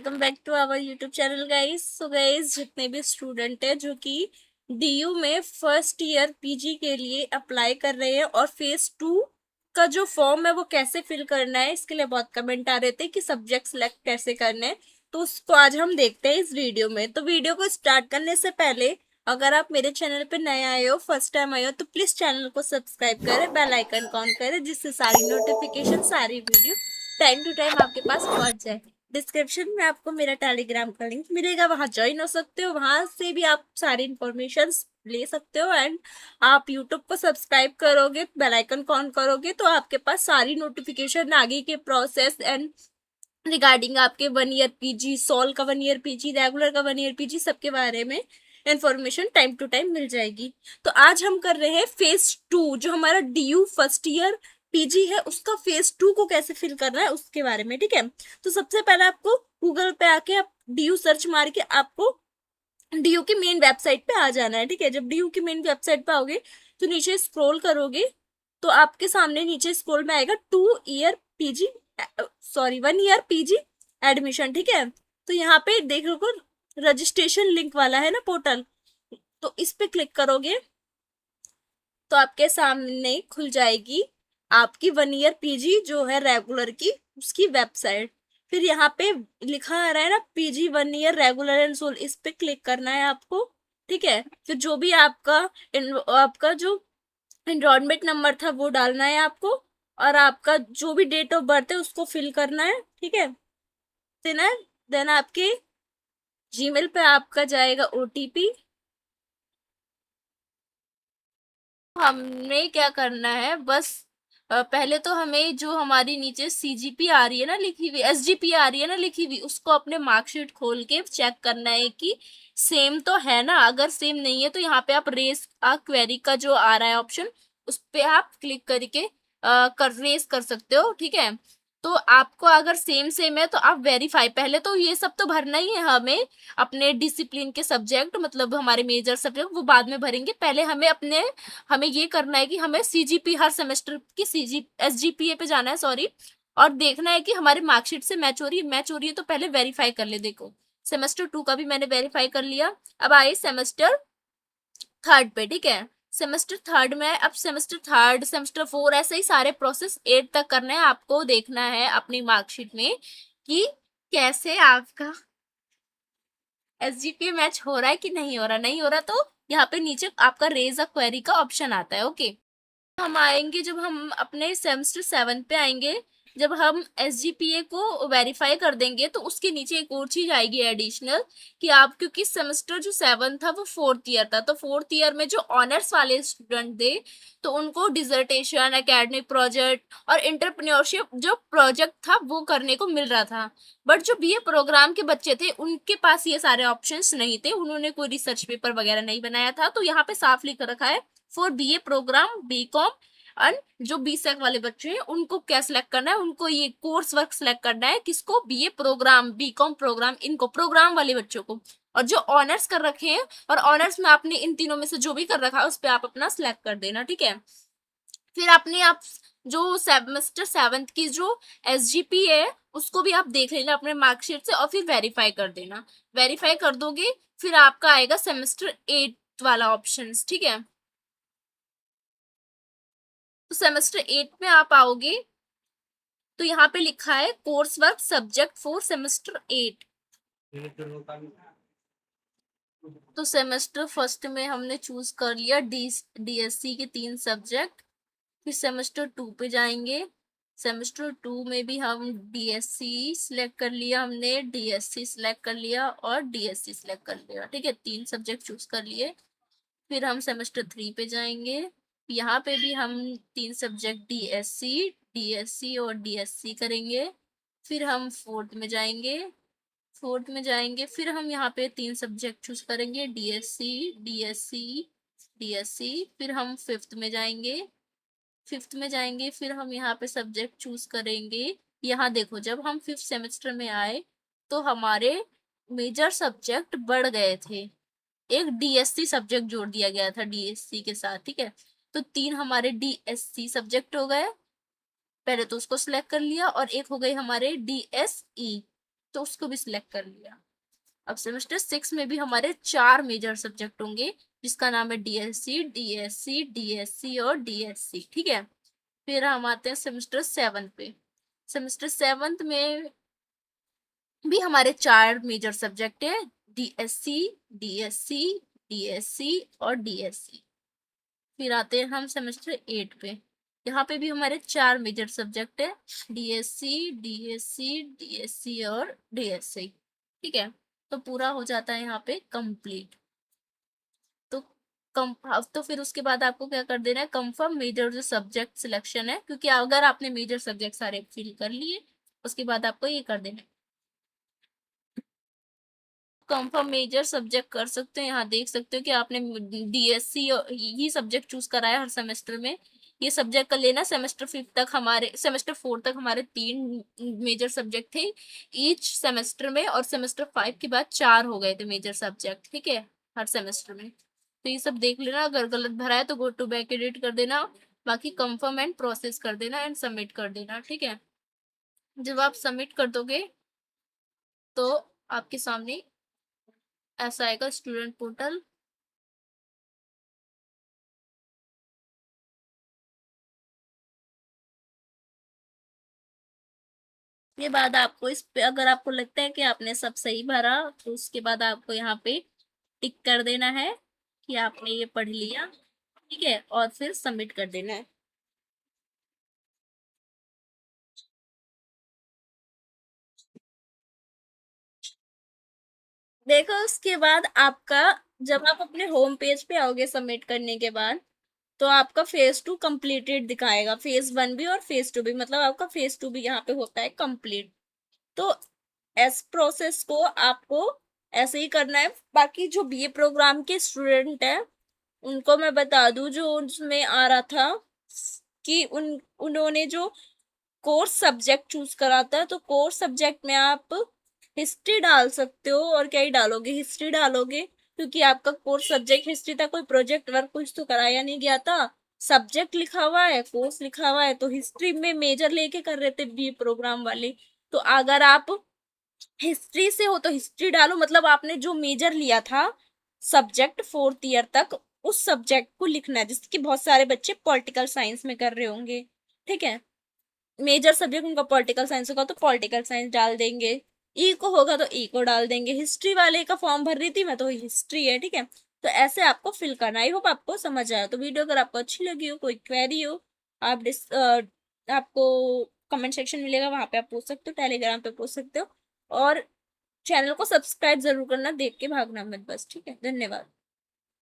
Welcome back to our YouTube channel guys. So guys, जितने भी student है जो कि डीयू में फर्स्ट ईयर पीजी के लिए अप्लाई कर रहे हैं और फेज 2 का जो फॉर्म है वो कैसे फिल करना है, इसके लिए बहुत कमेंट आ रहे थे कि सब्जेक्ट सेलेक्ट कैसे करने हैं। तो उसको आज हम देखते हैं इस वीडियो में। तो वीडियो को स्टार्ट करने से पहले अगर आप मेरे चैनल पे नए आए हो, फर्स्ट टाइम आए हो, तो प्लीज चैनल को सब्सक्राइब करें, बेल आइकन ऑन करें, जिससे सारी नोटिफिकेशन, सारी वीडियो टाइम टू टाइम आपके पास पहुंच जाए। डिस्क्रिप्शन में आपको मेरा टेलीग्राम का लिंक मिलेगा, वहां ज्वाइन हो सकते हो, वहां से भी आप सारी इंफॉर्मेशन ले सकते हो। एंड आप यूट्यूब को सब्सक्राइब करोगे, बेल आइकन ऑन करोगे, तो आपके पास सारी नोटिफिकेशन, आगे के प्रोसेस एंड रिगार्डिंग आपके 1 ईयर पीजी, सॉल का 1 ईयर पीजी, रेगुलर का 1 ईयर पीजी, सबके बारे में इंफॉर्मेशन टाइम टू टाइम मिल जाएगी। तो आज हम कर रहे हैं फेज 2, जो हमारा डीयू फर्स्ट ईयर पीजी है, उसका फेज 2 को कैसे फिल करना है उसके बारे में। ठीक है, तो सबसे पहले आपको गूगल पे आके आप डीयू सर्च मार के आपको डीयू की मेन वेबसाइट पे आ जाना है। ठीक है, जब डीयू की मेन वेबसाइट पे आओगे तो नीचे स्क्रॉल करोगे तो आपके सामने नीचे स्क्रॉल में आएगा 2 year PG, sorry 1 year PG admission. ठीक है, तो यहाँ पे देख लो, रजिस्ट्रेशन लिंक वाला है ना पोर्टल, तो इस पे क्लिक करोगे तो आपके सामने खुल जाएगी आपकी 1 ईयर पीजी जो है रेगुलर की, उसकी वेबसाइट। फिर यहाँ पे लिखा आ रहा है ना PG 1 year regular and SOL, इस पे क्लिक करना है आपको। ठीक है, फिर जो भी आपका जो एनरोलमेंट नंबर था वो डालना है आपको, और आपका जो भी डेट ऑफ बर्थ है उसको फिल करना है। ठीक है, देन देन आपके जीमेल पे आपका जाएगा ओटीपी। हमें क्या करना है बस, पहले तो हमें जो हमारी नीचे सीजीपी आ रही है ना लिखी हुई, एसजीपी आ रही है ना लिखी हुई, उसको अपने मार्कशीट खोल के चेक करना है कि सेम तो है ना। अगर सेम नहीं है तो यहाँ पे आप रेस क्वेरी का जो आ रहा है ऑप्शन, उस पे आप क्लिक करके रेस कर सकते हो। ठीक है, तो आपको अगर सेम सेम है तो आप वेरीफाई, पहले तो ये सब तो भरना ही है हमें, अपने डिसिप्लिन के सब्जेक्ट, मतलब हमारे मेजर सब्जेक्ट वो बाद में भरेंगे। पहले हमें ये करना है कि हमें सीजीपी हर सेमेस्टर की एसजीपीए पे जाना है, सॉरी, और देखना है कि हमारे मार्कशीट से मैच हो रही है तो पहले वेरीफाई कर ले। देखो, सेमेस्टर 2 का भी मैंने वेरीफाई कर लिया। अब आए सेमेस्टर थर्ड पे। ठीक है, सेमेस्टर थर्ड में, अब सेमेस्टर थर्ड, सेमेस्टर 4, ऐसे ही सारे प्रोसेस 8 तक करना है। आपको देखना है अपनी मार्कशीट में कि कैसे आपका एसजीपीए मैच हो रहा है कि नहीं हो रहा। नहीं हो रहा तो यहाँ पे नीचे आपका रेज अ क्वेरी का ऑप्शन आता है। ओके, हम आएंगे, जब हम अपने सेमेस्टर 7 पे आएंगे, जब हम एसजीपीए को वेरीफाई कर देंगे तो उसके नीचे एक और चीज आएगी एडिशनल, कि आप, क्योंकि सेमेस्टर जो 7 था वो 4th ईयर था, तो 4th ईयर में जो ऑनर्स वाले स्टूडेंट थे तो उनको डिजर्टेशन, एकेडमिक प्रोजेक्ट और इंटरप्रेन्योरशिप जो प्रोजेक्ट था वो करने को मिल रहा था। बट जो बीए प्रोग्राम के बच्चे थे उनके पास ये सारे ऑप्शंस नहीं थे, उन्होंने कोई रिसर्च पेपर वगैरह नहीं बनाया था। तो यहाँ पे साफ लिख रखा है for BA programme, BCom, and जो बीसेक वाले बच्चे हैं उनको क्या सिलेक्ट करना है, उनको ये कोर्स वर्क सिलेक्ट करना है। किसको? बीए प्रोग्राम, बीकॉम प्रोग्राम, इनको प्रोग्राम वाले बच्चों को। और जो ऑनर्स कर रखे हैं, और ऑनर्स में आपने इन तीनों में से जो भी कर रखा है उस पर आप अपना सिलेक्ट कर देना। ठीक है, फिर अपने आप जो सेमेस्टर 7 की जो एसजीपी है उसको भी आप देख लेना अपने मार्कशीट से, और फिर वेरीफाई कर देना। वेरीफाई कर दोगे फिर आपका आएगा सेमेस्टर 8 वाला ऑप्शन। ठीक है, तो सेमेस्टर 8 में आप आओगे तो यहाँ पे लिखा है course work subject for semester 8। तो सेमेस्टर फर्स्ट में हमने चूज कर लिया डीएससी के 3 सब्जेक्ट। फिर सेमेस्टर 2 पे जाएंगे, सेमेस्टर 2 में भी हम डीएससी सिलेक्ट कर लिया, हमने डीएससी सिलेक्ट कर लिया और डीएससी सिलेक्ट कर लिया। ठीक है, 3 सब्जेक्ट चूज कर लिए। फिर हम सेमेस्टर 3 पे जाएंगे, यहाँ पे भी हम 3 सब्जेक्ट डीएससी, डीएससी और डीएससी करेंगे। फिर हम फोर्थ में जाएंगे, फिर हम यहाँ पे 3 सब्जेक्ट चूज करेंगे, डीएससी, डीएससी, डीएससी। फिर हम फिफ्थ में जाएंगे, फिर हम यहाँ पे सब्जेक्ट चूज करेंगे। यहाँ देखो, जब हम 5th सेमेस्टर में आए तो हमारे मेजर सब्जेक्ट बढ़ गए थे, एक डीएससी सब्जेक्ट जोड़ दिया गया था डीएससी के साथ। ठीक है, तो 3 हमारे डीएससी सब्जेक्ट हो गए, पहले तो उसको सिलेक्ट कर लिया, और एक हो गई हमारे डीएसई। तो उसको भी सिलेक्ट कर लिया। अब सेमेस्टर 6 में भी हमारे 4 मेजर सब्जेक्ट होंगे, जिसका नाम है डीएससी, डीएससी, डीएससी और डीएससी। ठीक है। फिर हम आते हैं सेमेस्टर 7 पे। सेमेस्टर 7 में भी हमारे 4 मेजर सब्जेक्ट है, डीएससी, डीएससी, डीएससी और डीएससी। फिर आते हैं हम सेमेस्टर 8 पे। यहाँ पे भी हमारे 4 मेजर सब्जेक्ट है, डीएससी, डीएससी, डीएससी और डीएससी। ठीक है। तो पूरा हो जाता है यहाँ पे कंप्लीट। तो अब तो फिर उसके बाद आपको क्या कर देना है, कंफर्म मेजर जो सब्जेक्ट सिलेक्शन है, क्योंकि अगर आपने मेजर सब्जेक्ट सारे फिल कर लिए, उसके बाद आपको ये कर देना है, कंफर्म मेजर सब्जेक्ट कर सकते हो। यहाँ देख सकते हो कि आपने डीएससी ही सब्जेक्ट चूज करा है हर सेमेस्टर में। ये सब्जेक्ट कर लेना। सेमेस्टर 4 तक हमारे 3 मेजर सब्जेक्ट थे ईच सेमेस्टर में, और सेमेस्टर 5 के बाद 4 हो गए थे मेजर सब्जेक्ट। ठीक है, हर सेमेस्टर में। तो ये सब देख लेना, अगर गलत भरा है तो गो टू बैक एडिट कर देना, बाकी कंफर्म एंड प्रोसेस कर देना एंड सबमिट कर देना। ठीक है। जब आप सबमिट कर दोगे तो आपके सामने ऐसा आएगा स्टूडेंट पोर्टल। के बाद आपको इस पे, अगर आपको लगता है कि आपने सब सही भरा, तो उसके बाद आपको यहाँ पे टिक कर देना है कि आपने ये पढ़ लिया। ठीक है, और फिर सबमिट कर देना है। देखो उसके बाद आपका, जब आप अपने होम पेज पे आओगे सबमिट करने के बाद, तो आपका फेज 2 कंप्लीटेड दिखाएगा। फेज 1 भी और फेज 2 भी, मतलब आपका फेज 2 भी यहाँ पे होता है कंप्लीट। तो इस प्रोसेस को आपको ऐसे ही करना है। बाकी जो बीए प्रोग्राम के स्टूडेंट है, उनको मैं बता दूं, जो उसमें आ रहा था कि उन्होंने जो कोर्स सब्जेक्ट चूज करा था, तो कोर्स सब्जेक्ट में आप हिस्ट्री डाल सकते हो। और क्या ही डालोगे, हिस्ट्री डालोगे, क्योंकि आपका कोर्स सब्जेक्ट हिस्ट्री था। कोई प्रोजेक्ट वर्क कुछ तो कराया नहीं गया था, सब्जेक्ट लिखा हुआ है, कोर्स लिखा हुआ है। तो हिस्ट्री में मेजर लेके कर रहे थे बी प्रोग्राम वाले। तो अगर आप हिस्ट्री से हो तो हिस्ट्री डालो, मतलब आपने जो मेजर लिया था सब्जेक्ट 4th ईयर तक, उस सब्जेक्ट को लिखना है। जैसे कि बहुत सारे बच्चे पॉलिटिकल साइंस में कर रहे होंगे, ठीक है, मेजर सब्जेक्ट उनका पॉलिटिकल साइंस होगा तो पॉलिटिकल साइंस डाल देंगे, इको होगा तो इको डाल देंगे। हिस्ट्री वाले का फॉर्म भर रही थी मैं, तो हिस्ट्री है। ठीक है, तो ऐसे आपको फिल करना। आई होप आपको समझ आया। तो वीडियो अगर आपको अच्छी लगी हो, कोई क्वेरी हो, आप आपको कमेंट सेक्शन मिलेगा, वहां पे आप पूछ सकते हो, टेलीग्राम पे पूछ सकते हो। और चैनल को सब्सक्राइब जरूर करना, देख के भागना मत बस। ठीक है, धन्यवाद।